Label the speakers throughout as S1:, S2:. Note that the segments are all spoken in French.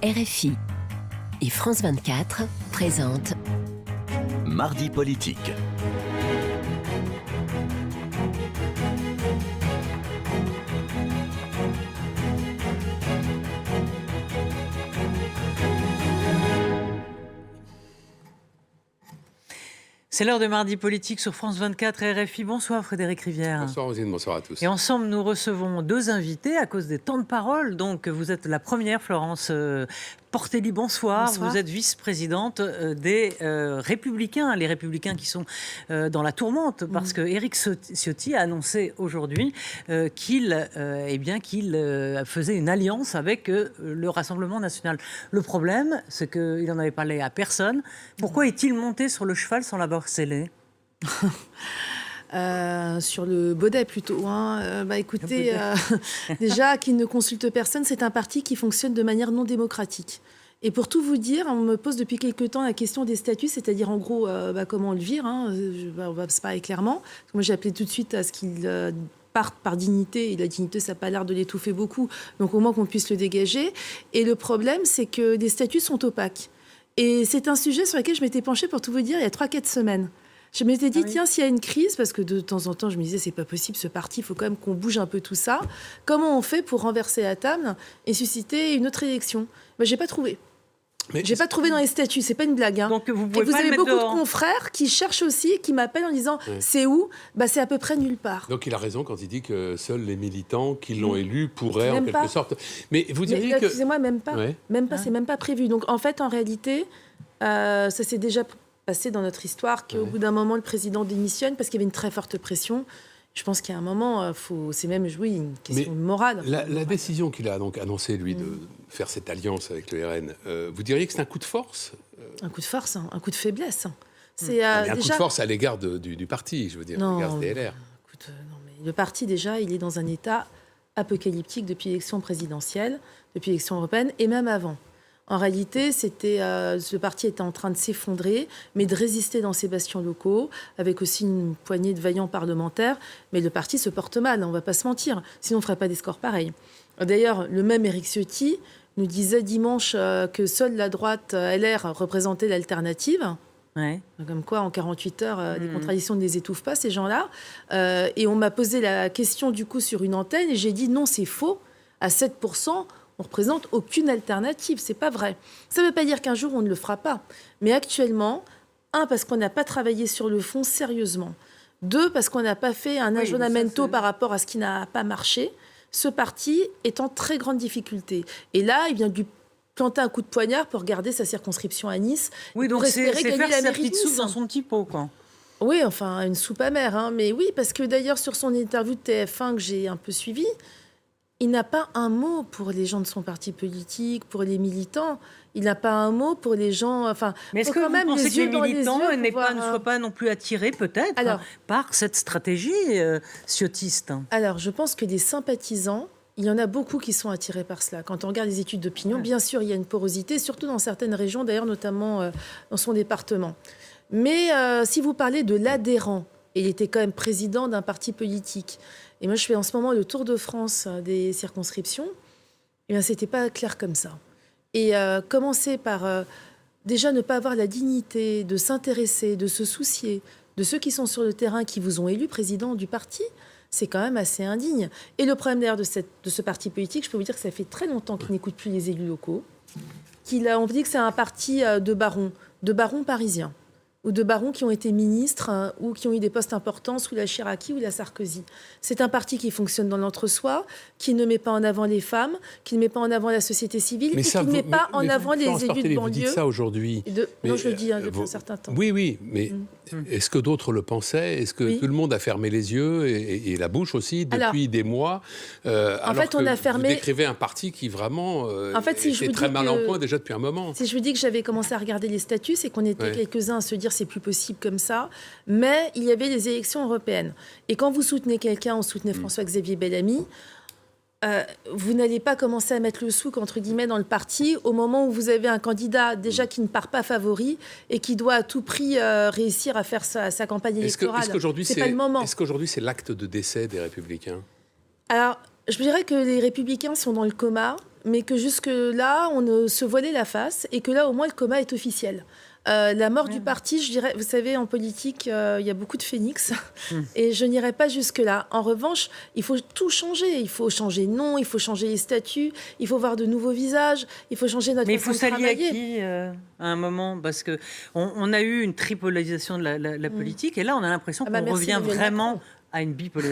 S1: RFI et France 24 présentent
S2: Mardi politique.
S3: C'est l'heure de Mardi politique sur France 24 et RFI. Bonsoir Frédéric Rivière.
S4: Bonsoir Rosine, bonsoir à tous.
S3: Et ensemble, nous recevons deux invités à cause des temps de parole. Donc, vous êtes la première, Florence Portelli, bonsoir. Bonsoir. Vous êtes vice-présidente des Républicains, les Républicains qui sont dans la tourmente, parce que Éric Ciotti a annoncé aujourd'hui qu'il faisait une alliance avec le Rassemblement national. Le problème, c'est qu'il n'en avait parlé à personne. Pourquoi est-il monté sur le cheval sans l'avoir scellé ?
S5: Sur le Baudet plutôt. Écoutez, déjà qu'il ne consulte personne, c'est un parti qui fonctionne de manière non démocratique. Et pour tout vous dire, on me pose depuis quelques temps la question des statuts, c'est-à-dire en gros comment on le vire. On va se parler clairement. Moi j'ai appelé tout de suite à ce qu'il parte par dignité, et la dignité ça n'a pas l'air de l'étouffer beaucoup, donc au moins qu'on puisse le dégager. Et le problème c'est que les statuts sont opaques. Et c'est un sujet sur lequel je m'étais penchée, pour tout vous dire, il y a 3-4 semaines. Je m'étais dit, tiens, s'il y a une crise, parce que de temps en temps, je me disais, c'est pas possible, ce parti, il faut quand même qu'on bouge un peu tout ça. Comment on fait pour renverser la table et susciter une autre élection ? J'ai pas trouvé. J'ai pas trouvé dans les statuts, c'est pas une blague.
S3: Donc vous
S5: avez beaucoup de confrères qui cherchent aussi, qui m'appellent en disant c'est où ? C'est à peu près nulle part.
S4: Donc il a raison quand il dit que seuls les militants qui l'ont élu pourraient en quelque sorte. Mais vous diriez que.
S5: Excusez-moi, même pas. C'est même pas prévu. Donc en fait, en réalité, ça s'est déjà passé dans notre histoire qu'au bout d'un moment, le président démissionne parce qu'il y avait une très forte pression. Je pense qu'il y a un moment, c'est même une question morale.
S4: La décision qu'il a donc annoncée, lui, de faire cette alliance avec le RN, vous diriez que c'est un coup de force ?
S5: Un coup de force, un coup de faiblesse.
S4: C'est un coup de force à l'égard du parti, je veux dire, à l'égard des LR.
S5: Le parti, déjà, il est dans un état apocalyptique depuis l'élection présidentielle, depuis l'élection européenne, et même avant. En réalité, ce parti était en train de s'effondrer, mais de résister dans ses bastions locaux, avec aussi une poignée de vaillants parlementaires. Mais le parti se porte mal, on ne va pas se mentir, sinon on ne ferait pas des scores pareils. D'ailleurs, le même Éric Ciotti nous disait dimanche que seule la droite LR représentait l'alternative.
S3: Ouais.
S5: Comme quoi, en 48 heures, les contradictions ne les étouffent pas, ces gens-là. Et on m'a posé la question, du coup, sur une antenne, et j'ai dit non, c'est faux. À 7%, on ne représente aucune alternative, c'est pas vrai. Ça ne veut pas dire qu'un jour on ne le fera pas. Mais actuellement, parce qu'on n'a pas travaillé sur le fond sérieusement. 2, parce qu'on n'a pas fait un aggiornamento par rapport à ce qui n'a pas marché. Ce parti est en très grande difficulté. Et là, il vient de planter un coup de poignard pour garder sa circonscription à Nice.
S3: Oui, donc c'est faire sa petite soupe dans son petit pot, quoi.
S5: Oui, enfin, une soupe amère. Mais oui, parce que d'ailleurs, sur son interview de TF1 que j'ai un peu suivie, il n'a pas un mot pour les gens de son parti politique, pour les militants. Il n'a pas un mot pour les gens...
S3: Mais est-ce que vous pensez que les militants ne soient pas non plus attirés, peut-être, par cette stratégie ciotiste ?
S5: Alors, je pense que des sympathisants, il y en a beaucoup qui sont attirés par cela. Quand on regarde les études d'opinion, bien sûr, il y a une porosité, surtout dans certaines régions, d'ailleurs, notamment dans son département. Mais si vous parlez de l'adhérent, et il était quand même président d'un parti politique... Et moi, je fais en ce moment le tour de France des circonscriptions. Et bien, c'était pas clair comme ça. Et commencer par déjà ne pas avoir la dignité de s'intéresser, de se soucier de ceux qui sont sur le terrain, qui vous ont élu président du parti, c'est quand même assez indigne. Et le problème d'ailleurs de ce parti politique, je peux vous dire que ça fait très longtemps qu'il n'écoute plus les élus locaux. On dit que c'est un parti de barons parisiens, ou de barons qui ont été ministres ou qui ont eu des postes importants sous la Chirac ou la Sarkozy. C'est un parti qui fonctionne dans l'entre-soi, qui ne met pas en avant les femmes, qui ne met pas en avant la société civile, et qui ne met pas en avant les élus de banlieue.
S4: Vous dites ça aujourd'hui.
S5: Non, je le dis depuis un certain temps.
S4: Oui, mais est-ce que d'autres le pensaient ? Est-ce que tout le monde a fermé les yeux et la bouche aussi depuis des mois alors que vous décrivez un parti qui vraiment était très mal en point déjà depuis un moment.
S5: Si je vous dis que j'avais commencé à regarder les statuts, c'est qu'on était quelques-uns à se dire c'est plus possible comme ça, mais il y avait les élections européennes. Et quand vous soutenez quelqu'un, on soutenait François-Xavier Bellamy, vous n'allez pas commencer à mettre le souk, entre guillemets, dans le parti au moment où vous avez un candidat déjà qui ne part pas favori et qui doit à tout prix réussir à faire sa campagne électorale. C'est pas le moment.
S4: Est-ce qu'aujourd'hui, c'est l'acte de décès des Républicains ?
S5: Alors, je dirais que les Républicains sont dans le coma, mais que jusque-là, on ne se voilait la face et que là, au moins, le coma est officiel. La mort du parti, je dirais, vous savez, en politique, il y a beaucoup de phénix et je n'irai pas jusque-là. En revanche, il faut tout changer. Il faut changer de nom, il faut changer les statuts, il faut voir de nouveaux visages, il faut changer notre façon de travailler.
S3: Mais il faut s'allier à qui à un moment? Parce qu'on a eu une tripolarisation de la politique et là, on a l'impression qu'on revient vraiment à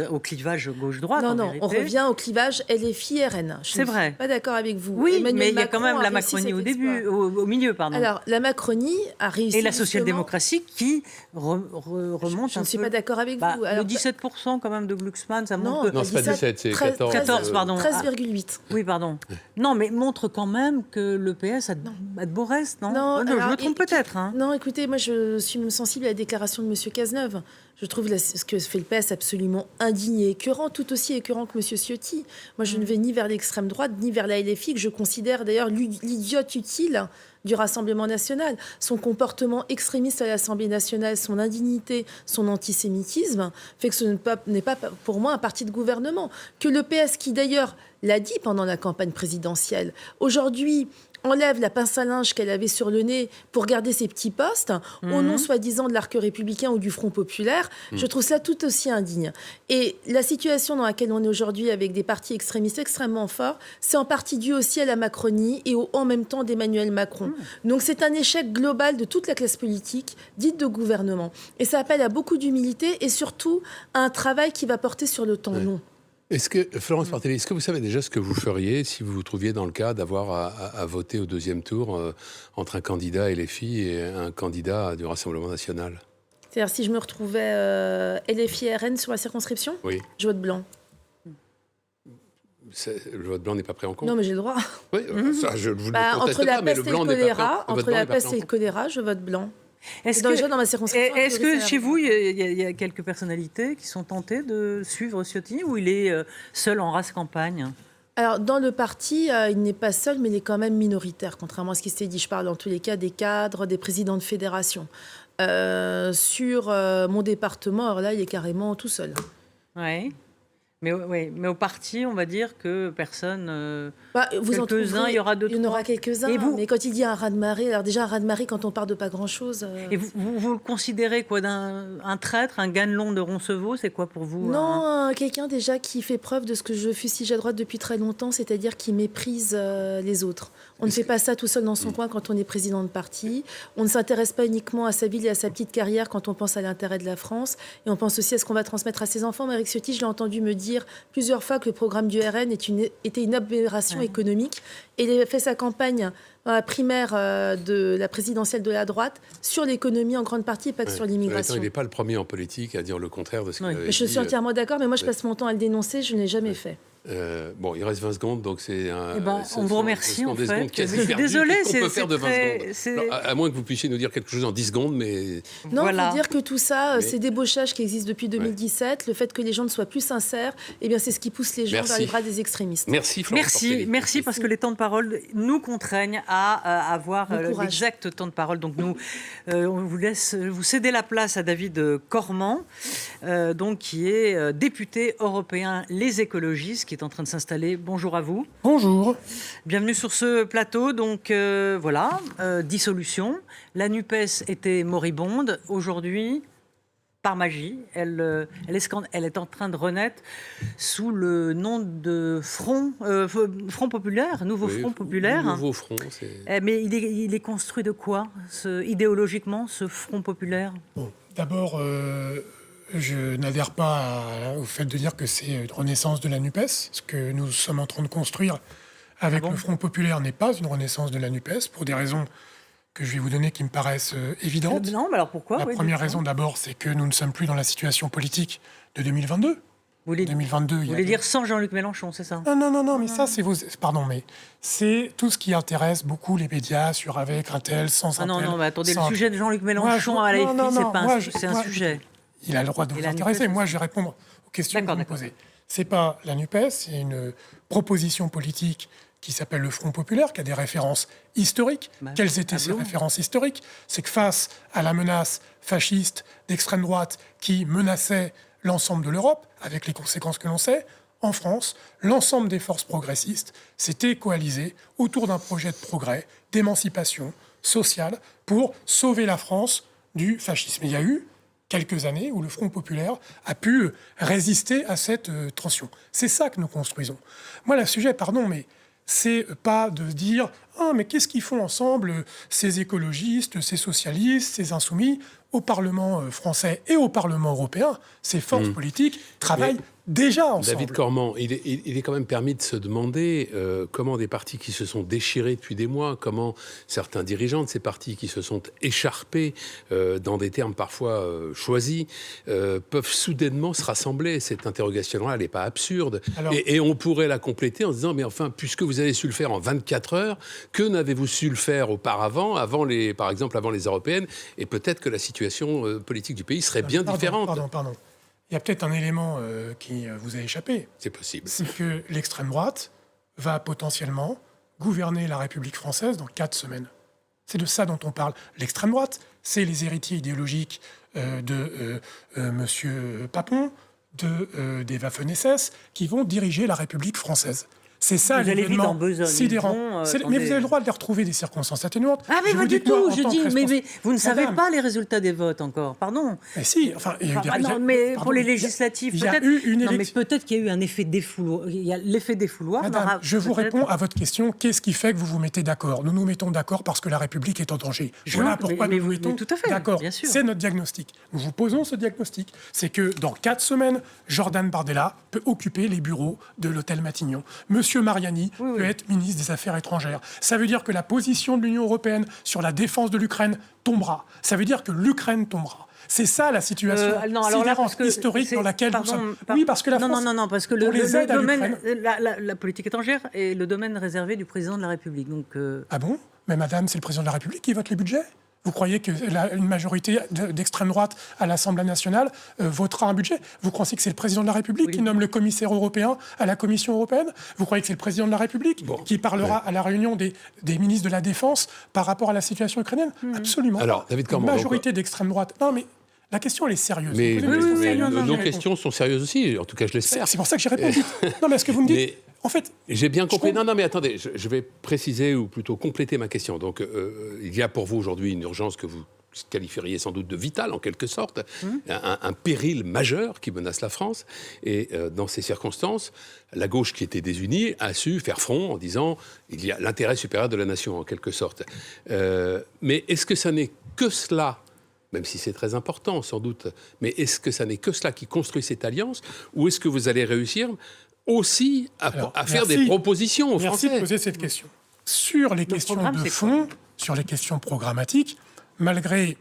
S3: au clivage gauche-droite.
S5: Non, on revient au clivage LFI-RN.
S3: C'est vrai.
S5: Je ne suis pas d'accord avec vous.
S3: Oui, mais il y a quand même la Macronie au milieu, pardon.
S5: Alors, la Macronie a réussi.
S3: Et la social-démocratie qui remonte
S5: Je ne suis pas d'accord avec vous.
S3: Alors, le 17% quand même de Glucksmann, ça montre...
S4: Non, c'est pas 17, c'est 14.
S5: 14, pardon. 13,8.
S3: Oui, pardon. Non, mais montre quand même que le PS a de beaux restes, non?
S5: Non,
S3: je me trompe peut-être.
S5: Non, écoutez, moi, je suis sensible à la déclaration de M. Cazeneuve. Je trouve ce que fait le PS absolument indigne et écœurant, tout aussi écœurant que M. Ciotti. Moi, je ne vais ni vers l'extrême droite, ni vers la LFI, que je considère d'ailleurs l'idiote utile du Rassemblement national. Son comportement extrémiste à l'Assemblée nationale, son indignité, son antisémitisme, fait que ce n'est pas pour moi un parti de gouvernement. Que le PS, qui d'ailleurs l'a dit pendant la campagne présidentielle, aujourd'hui enlève la pince à linge qu'elle avait sur le nez pour garder ses petits postes, au nom soi-disant de l'arc républicain ou du Front populaire, je trouve ça tout aussi indigne. Et la situation dans laquelle on est aujourd'hui avec des partis extrémistes extrêmement forts, c'est en partie dû aussi à la Macronie et en même temps d'Emmanuel Macron. Donc c'est un échec global de toute la classe politique, dite de gouvernement. Et ça appelle à beaucoup d'humilité et surtout à un travail qui va porter sur le temps long.
S4: Est-ce que, Florence Martelly, est-ce que vous savez déjà ce que vous feriez si vous vous trouviez dans le cas d'avoir à voter au deuxième tour entre un candidat LFI et un candidat du Rassemblement national?
S5: C'est-à-dire si je me retrouvais LFI-RN sur la circonscription,
S4: oui.
S5: Je vote blanc.
S4: Le vote blanc n'est pas pris en compte?
S5: Non, mais j'ai le droit.
S4: Oui, ça, je vous le conteste pas, mais le blanc n'est pas pris en compte.
S5: Entre la peste et le choléra, je vote blanc.
S3: Est-ce que chez vous, il y a quelques personnalités qui sont tentées de suivre Ciotti ou il est seul en race campagne?
S5: Alors, dans le parti, il n'est pas seul, mais il est quand même minoritaire, contrairement à ce qui s'est dit. Je parle dans tous les cas des cadres, des présidents de fédération. Sur mon département, alors là, il est carrément tout seul.
S3: Oui. Mais au parti, on va dire que personne...
S5: vous en trouverez,
S3: il y aura deux,
S5: il y en aura quelques-uns. Mais quand il dit un raz-de-marée, alors déjà un raz-de-marée, quand on parle de pas grand-chose...
S3: Et vous le considérez quoi, un traître, un ganelon de Roncevaux? C'est quoi pour vous?
S5: Non, quelqu'un déjà qui fait preuve de ce que je fustige à droite depuis très longtemps, c'est-à-dire qui méprise les autres. On ne fait pas ça tout seul dans son coin quand on est président de parti. On ne s'intéresse pas uniquement à sa ville et à sa petite carrière quand on pense à l'intérêt de la France. Et on pense aussi à ce qu'on va transmettre à ses enfants. Mais avec Ciotti, je l'ai entendu me dire plusieurs fois que le programme du RN était une aberration économique. Et il a fait sa campagne dans la primaire de la présidentielle de la droite sur l'économie en grande partie et pas que sur l'immigration.
S4: Il n'est pas le premier en politique à dire le contraire de ce qu'il avait dit.
S5: Je suis entièrement d'accord, mais moi je passe mon temps à le dénoncer, je ne l'ai jamais fait.
S4: Bon, il reste 20 secondes, donc c'est un...
S3: on vous remercie, en fait.
S4: Je suis désolée,
S3: c'est
S4: peut faire de 20 secondes. Alors, à moins que vous puissiez nous dire quelque chose en 10 secondes, mais...
S5: Non, voilà. Faut dire que tout ça, c'est débauchage qui existe depuis 2017. Le fait que les gens ne soient plus sincères, eh bien, c'est ce qui pousse les gens vers les bras des extrémistes.
S4: Merci, Florence.
S3: Merci, parce que les temps de parole nous contraignent à avoir l'exact temps de parole. Donc nous, on vous laisse vous céder la place à David Cormand, donc, qui est député européen Les Écologistes, qui est en train de s'installer. Bonjour à vous.
S6: Bonjour.
S3: Bienvenue sur ce plateau. Donc dissolution. La NUPES était moribonde. Aujourd'hui, par magie, elle est en train de renaître sous le nom de Front Populaire, Nouveau Front Populaire.
S4: Nouveau Front,
S3: mais il est construit de quoi, idéologiquement, ce Front Populaire?
S6: Bon, d'abord, je n'adhère pas au fait de dire que c'est une renaissance de la NUPES. Ce que nous sommes en train de construire avec le Front Populaire n'est pas une renaissance de la NUPES, pour des raisons que je vais vous donner qui me paraissent évidentes.
S3: Non, mais alors pourquoi?
S6: La première raison, d'abord, c'est que nous ne sommes plus dans la situation politique de 2022.
S3: Vous voulez dire sans Jean-Luc Mélenchon, c'est ça?
S6: Non, mais ça, c'est vos... Pardon, mais c'est tout ce qui intéresse beaucoup les médias sur avec un tel, sans un tel...
S3: Non, mais attendez, le sujet de Jean-Luc Mélenchon à l'AFI, c'est un sujet.
S6: Il a le droit de vous intéresser. Moi, je vais répondre aux questions que vous me posez. C'est pas la NUPES, c'est une proposition politique qui s'appelle le Front Populaire, qui a des références historiques. Quelles étaient ces références historiques? C'est que face à la menace fasciste d'extrême droite qui menaçait l'ensemble de l'Europe, avec les conséquences que l'on sait, en France, l'ensemble des forces progressistes s'étaient coalisées autour d'un projet de progrès, d'émancipation sociale pour sauver la France du fascisme. Il y a eu quelques années où le Front populaire a pu résister à cette tension. C'est ça que nous construisons. Moi, le sujet, mais c'est pas de dire « Ah, mais qu'est-ce qu'ils font ensemble, ces écologistes, ces socialistes, ces insoumis ?» Au Parlement français et au Parlement européen, ces forces politiques travaillent déjà ensemble.
S4: David Cormand, il est quand même permis de se demander comment des partis qui se sont déchirés depuis des mois, comment certains dirigeants de ces partis qui se sont écharpés dans des termes parfois choisis, peuvent soudainement se rassembler. Cette interrogation-là, elle n'est pas absurde. Alors, et on pourrait la compléter en se disant, mais enfin, puisque vous avez su le faire en 24 heures, que n'avez-vous su le faire auparavant, par exemple avant les européennes, et peut-être que la situation politique du pays serait bien différente.
S6: Pardon. Il y a peut-être un élément qui vous a échappé.
S4: C'est possible.
S6: C'est que l'extrême droite va potentiellement gouverner la République française dans 4 semaines. C'est de ça dont on parle. L'extrême droite, c'est les héritiers idéologiques de M. Papon, des Waffen-SS, qui vont diriger la République française. C'est ça l'événement sidérant. Mais vous avez le droit de les retrouver des circonstances atténuantes.
S3: Ah mais pas du tout, mais vous ne savez pas les résultats des votes encore, pardon.
S6: Mais si,
S3: pour les législatives, peut-être qu'il y a eu un effet défouloir. Il y a l'effet défouloir.
S6: Madame, je vous réponds à votre question. Qu'est-ce qui fait que vous vous mettez d'accord ? Nous nous mettons d'accord parce que la République est en danger. Voilà pourquoi nous nous mettons d'accord. C'est notre diagnostic. Nous vous posons ce diagnostic. C'est que dans 4 semaines, Jordan Bardella peut occuper les bureaux de l'hôtel Matignon. Monsieur Mariani peut être ministre des Affaires étrangères. Ça veut dire que la position de l'Union européenne sur la défense de l'Ukraine tombera. Ça veut dire que l'Ukraine tombera. C'est ça la situation historique dans laquelle nous sommes. Oui, parce que la France...
S3: Non, parce que la politique étrangère est le domaine réservé du président de la République. Donc,
S6: Ah bon ? Mais madame, c'est le président de la République qui vote les budgets ? Vous croyez qu'une majorité d'extrême droite à l'Assemblée nationale votera un budget ? Vous croyez que c'est le président de la République qui nomme le commissaire européen à la Commission européenne ? Vous croyez que c'est le président de la République qui parlera à la réunion des ministres de la Défense par rapport à la situation ukrainienne ? Absolument.
S4: Alors, David Cormand,
S6: majorité d'extrême droite. Non, mais la question, elle est sérieuse.
S4: Mais nos questions sont sérieuses aussi, en tout cas, je l'espère.
S6: C'est pour ça que j'y réponds vite. Non, mais est-ce que vous me dites... En fait,
S4: j'ai bien compris. Non, mais attendez, je vais préciser ou plutôt compléter ma question. Donc, il y a pour vous aujourd'hui une urgence que vous qualifieriez sans doute de vitale, en quelque sorte, un péril majeur qui menace la France. Et dans ces circonstances, la gauche qui était désunie a su faire front en disant il y a l'intérêt supérieur de la nation, en quelque sorte. Mais est-ce que ça n'est que cela ? Même si c'est très important, sans doute. Mais est-ce que ça n'est que cela qui construit cette alliance ? Ou est-ce que vous allez réussir aussi à faire des propositions aux Français ?
S6: Merci de poser cette question. Sur les questions de fond, sur les questions programmatiques, malgré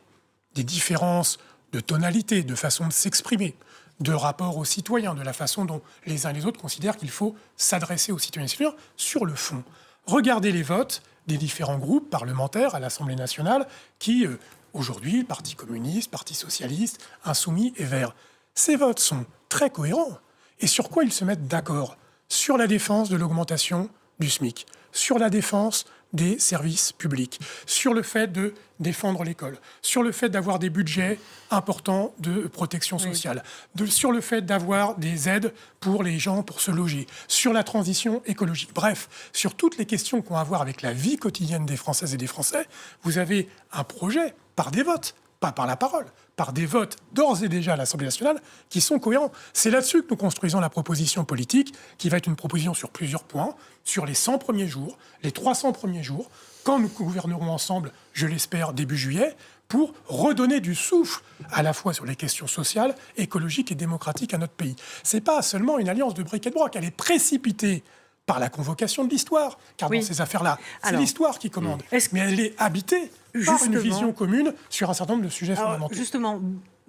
S6: des différences de tonalité, de façon de s'exprimer, de rapport aux citoyens, de la façon dont les uns et les autres considèrent qu'il faut s'adresser aux citoyens et citoyens, sur le fond, regardez les votes des différents groupes parlementaires à l'Assemblée nationale qui, aujourd'hui, Parti communiste, Parti socialiste, Insoumis et Verts, ces votes sont très cohérents. Et sur quoi ils se mettent d'accord ? Sur la défense de l'augmentation du SMIC, sur la défense des services publics, sur le fait de défendre l'école, sur le fait d'avoir des budgets importants de protection sociale, sur le fait d'avoir des aides pour les gens pour se loger, sur la transition écologique. Bref, sur toutes les questions qui ont à voir avec la vie quotidienne des Françaises et des Français, vous avez un projet par des votes, pas par la parole, par des votes d'ores et déjà à l'Assemblée nationale qui sont cohérents. C'est là-dessus que nous construisons la proposition politique, qui va être une proposition sur plusieurs points, sur les 100 premiers jours, les 300 premiers jours, quand nous gouvernerons ensemble, je l'espère, début juillet, pour redonner du souffle à la fois sur les questions sociales, écologiques et démocratiques à notre pays. Ce n'est pas seulement une alliance de bric et de broc, elle est précipitée par la convocation de l'histoire, car dans ces affaires-là, c'est l'histoire qui commande. Mais elle est habitée par une vision commune sur un certain nombre de sujets fondamentaux.
S3: Justement,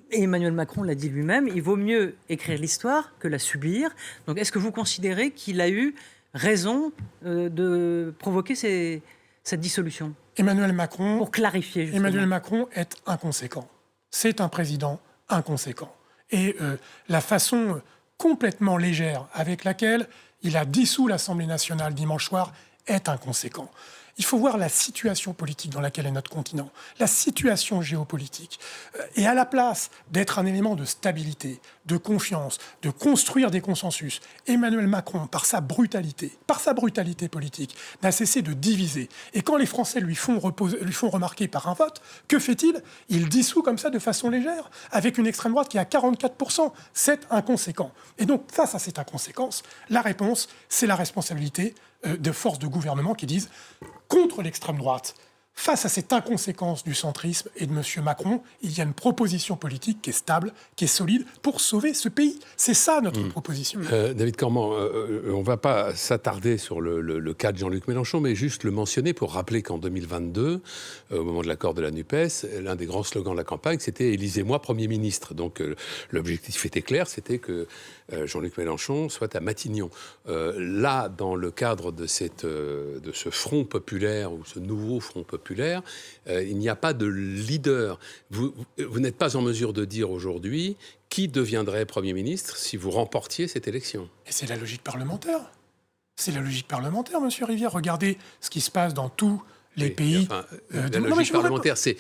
S3: Emmanuel Macron l'a dit lui-même, il vaut mieux écrire l'histoire que la subir. Donc est-ce que vous considérez qu'il a eu raison de provoquer cette dissolution ?
S6: Emmanuel Macron,
S3: pour clarifier, justement.
S6: Emmanuel Macron est inconséquent. C'est un président inconséquent. Et la façon complètement légère avec laquelle il a dissous l'Assemblée nationale dimanche soir est inconséquent. Il faut voir la situation politique dans laquelle est notre continent, la situation géopolitique. Et à la place d'être un élément de stabilité, de confiance, de construire des consensus, Emmanuel Macron, par sa brutalité politique, n'a cessé de diviser. Et quand les Français lui font remarquer par un vote, que fait-il ? Il dissout comme ça de façon légère, avec une extrême droite qui est à 44%. C'est inconséquent. Et donc, face à cette inconséquence, la réponse, c'est la responsabilité de forces de gouvernement qui disent contre l'extrême droite, face à cette inconséquence du centrisme et de M. Macron, il y a une proposition politique qui est stable, qui est solide, pour sauver ce pays. C'est ça notre proposition.
S4: David Cormand, on ne va pas s'attarder sur le cas de Jean-Luc Mélenchon, mais juste le mentionner pour rappeler qu'en 2022, au moment de l'accord de la NUPES, l'un des grands slogans de la campagne, c'était « Élisez-moi Premier ministre ». Donc l'objectif était clair, c'était que Jean-Luc Mélenchon soit à Matignon. Là, dans le cadre de ce front populaire, ou ce nouveau front populaire, il n'y a pas de leader. Vous n'êtes pas en mesure de dire aujourd'hui qui deviendrait Premier ministre si vous remportiez cette élection.
S6: Et c'est la logique parlementaire. C'est la logique parlementaire, Monsieur Rivière. Regardez ce qui se passe dans tous les pays.
S4: La logique parlementaire, c'est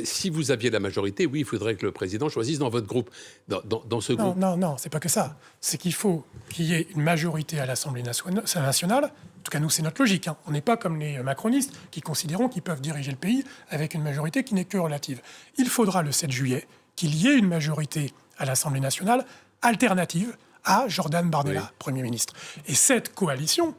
S4: si vous aviez la majorité, oui, il faudrait que le président choisisse dans votre groupe, dans ce groupe.
S6: Non, c'est pas que ça. C'est qu'il faut qu'il y ait une majorité à l'Assemblée nationale. En tout cas, nous, c'est notre logique. On n'est pas comme les macronistes qui considèrent qu'ils peuvent diriger le pays avec une majorité qui n'est que relative. Il faudra, le 7 juillet, qu'il y ait une majorité à l'Assemblée nationale alternative à Jordan Bardella, Premier ministre. Et cette coalition,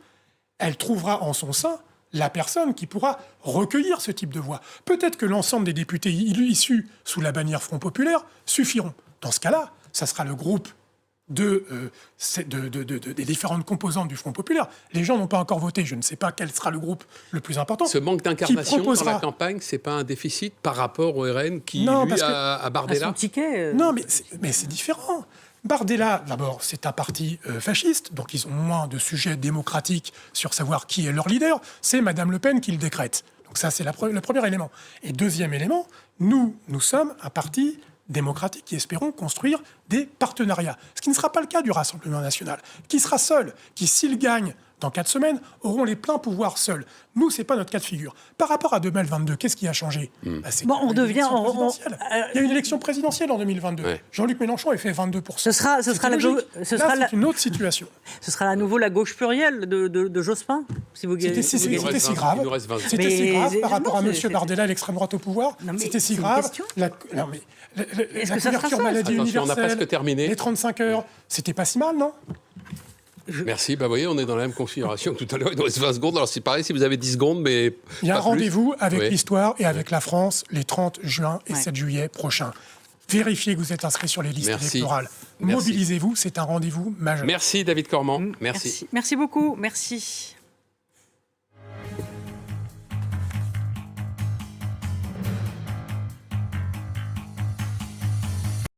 S6: elle trouvera en son sein la personne qui pourra recueillir ce type de voix. Peut-être que l'ensemble des députés issus sous la bannière Front Populaire suffiront. Dans ce cas-là, ça sera le groupe des différentes composantes du Front Populaire. Les gens n'ont pas encore voté. Je ne sais pas quel sera le groupe le plus important.
S4: Ce manque d'incarnation dans la campagne, c'est pas un déficit par rapport au RN qui, à Bardella.
S3: À son ticket.
S6: Non, mais c'est différent. Bardella, d'abord, c'est un parti fasciste, donc ils ont moins de sujets démocratiques sur savoir qui est leur leader. C'est Madame Le Pen qui le décrète. Donc ça, c'est le premier élément. Et deuxième élément, nous sommes un parti démocratique qui espérons construire des partenariats. Ce qui ne sera pas le cas du Rassemblement national, qui sera seul, qui, s'il gagne dans 4 semaines, auront les pleins pouvoirs seuls. Nous, ce n'est pas notre cas de figure. Par rapport à 2022, qu'est-ce qui a changé
S3: Il y
S6: a une élection présidentielle en 2022. Ouais. Jean-Luc Mélenchon a fait 22%.
S3: C'est
S6: une autre situation.
S3: Ce sera à nouveau la gauche plurielle de Jospin, si vous
S6: C'était si grave. C'était si grave par rapport à M. Bardella, l'extrême droite au pouvoir. C'était si grave. La couverture maladie universelle,
S4: on a presque terminé.
S6: Les 35 heures, c'était pas si mal, non ?
S4: Merci. Vous voyez, on est dans la même configuration que tout à l'heure. Il nous reste 20 secondes. Alors, c'est pareil si vous avez 10 secondes, mais
S6: il y a un rendez-vous avec l'histoire et avec la France les 30 juin et 7 juillet prochains. Vérifiez que vous êtes inscrit sur les listes électorales. Mobilisez-vous, c'est un rendez-vous majeur.
S4: Merci, David Cormand. Merci.
S3: Merci beaucoup. Merci.